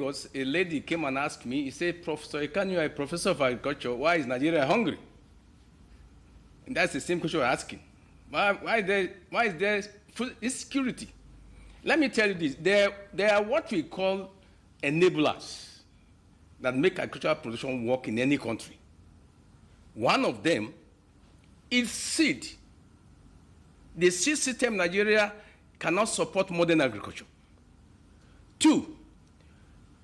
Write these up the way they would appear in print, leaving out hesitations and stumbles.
Because a lady came and asked me, he said, Professor Ikani, you are a professor of agriculture, why is Nigeria hungry? And that's the same question we're asking. Why is there food insecurity? Let me tell you this, there are what we call enablers that make agricultural production work in any country. One of them is seed. The seed system in Nigeria cannot support modern agriculture. Two,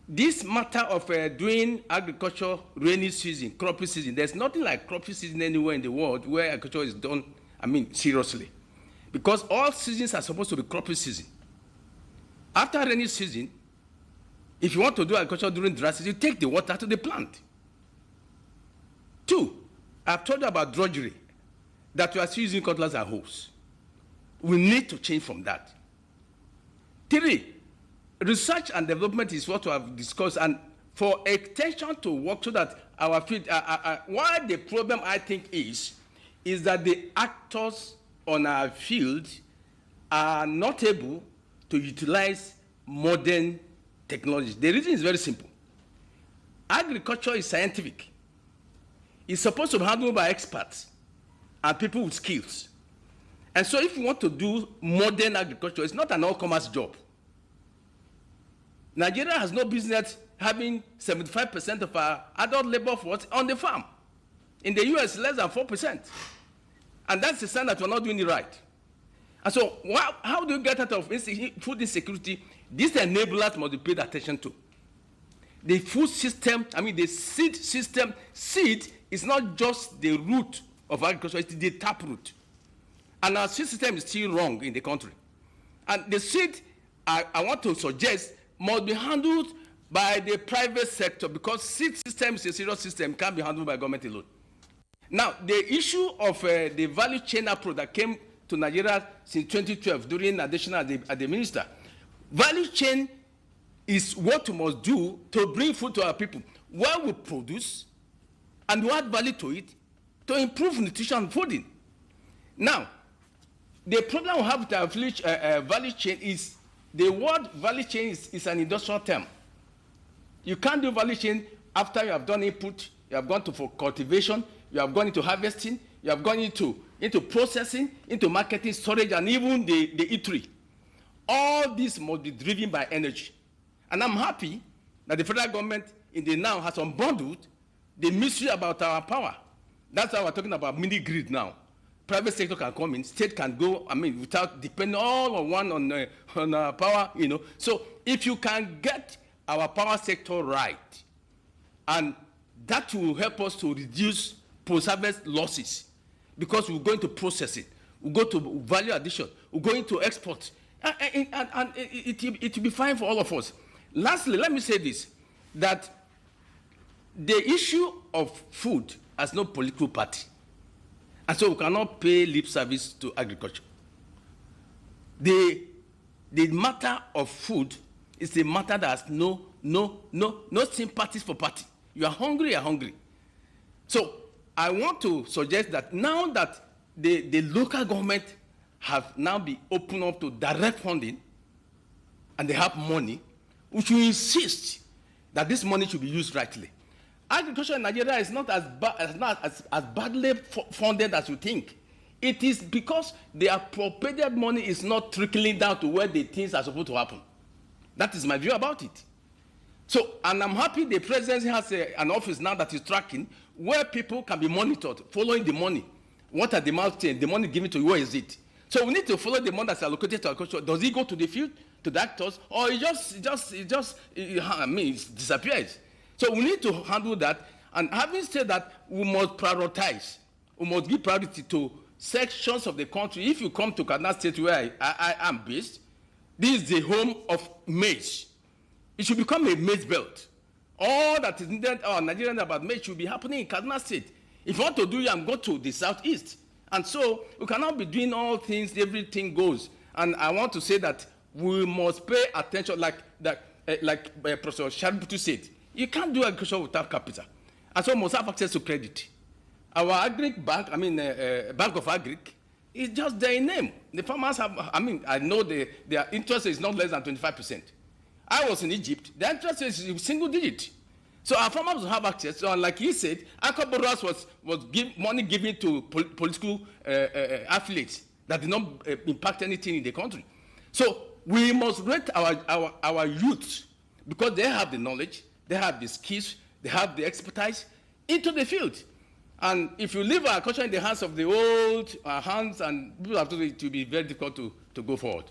this matter of doing agriculture rainy season, cropping season, there's nothing like cropping season anywhere in the world where agriculture is done, seriously. Because all seasons are supposed to be cropping season. After rainy season, if you want to do agriculture during dry season, you take the water to the plant. Two, I've told you about drudgery, that we are still using cutlass and hoes. We need to change from that. Three, research and development is what we have discussed, and for extension to work so that our field, why the problem I think is that the actors on our field are not able to utilize modern technology. The reason is very simple. Agriculture is scientific. It's supposed to be handled by experts and people with skills. And so if you want to do modern agriculture, it's not an all-commerce job. Nigeria has no business having 75% of our adult labor force on the farm. In the US, less than 4%. And that's the sign that we're not doing it right. And so how do you get out of food insecurity? These enablers must be paid attention to. The food system, the seed system, seed is not just the root of agriculture, it's the taproot. And our seed system is still wrong in the country. And the seed, I want to suggest, must be handled by the private sector, because seed system is a serious system, can't be handled by government alone. Now, the issue of the value chain approach that came to Nigeria since 2012 during additional as the minister, value chain is what we must do to bring food to our people. What we produce and we add value to it to improve nutrition and fooding. Now, the problem we have with our value chain is the word value chain is an industrial term. You can't do value chain after you have done input, you have gone for cultivation, you have gone into harvesting, you have gone into processing, into marketing, storage, and even the eatery. All this must be driven by energy. And I'm happy that the federal government in the now has unbundled the mystery about our power. That's why we're talking about mini grid now. Private sector can come in, state can go, without depending all on one on power, So if you can get our power sector right, and that will help us to reduce post-harvest losses, because we're going to process it, we'll go to value addition, we're going to export, and it will be fine for all of us. Lastly, let me say this, that the issue of food has no political party. And so we cannot pay lip service to agriculture. The matter of food is a matter that has no sympathies for party. You are hungry, you're hungry. So I want to suggest that now that the local government have now been opened up to direct funding and they have money, we should insist that this money should be used rightly. Agriculture in Nigeria is not as badly funded as you think. It is because the appropriated money is not trickling down to where the things are supposed to happen. That is my view about it. So, and I'm happy the presidency has an office now that is tracking where people can be monitored, following the money. What are the milestones? The money given to you, where is it? So we need to follow the money that's allocated to agriculture. Does it go to the field, to the actors, or it disappears? So we need to handle that. And having said that, we must prioritize. We must give priority to sections of the country. If you come to Kaduna State, where I am based, this is the home of maize. It should become a maize belt. All that is needed, Nigerian about maize should be happening in Kaduna State. If you want to do it, go to the southeast. And so we cannot be doing all things, everything goes. And I want to say that we must pay attention, like Professor Shaributu said. You can't do agriculture without capital. And so we must have access to credit. Our Agric bank, Bank of Agric, is just their name. The farmers have, I know their interest is not less than 25%. I was in Egypt. The interest rate is single digit. So our farmers will have access. So like he said, Anchor borrowers was money given to political affiliates that did not impact anything in the country. So we must rate our youth because they have the knowledge, they have the skills, they have the expertise into the field. And if you leave our culture in the hands of the old hands, and people have to, it will be very difficult to go forward.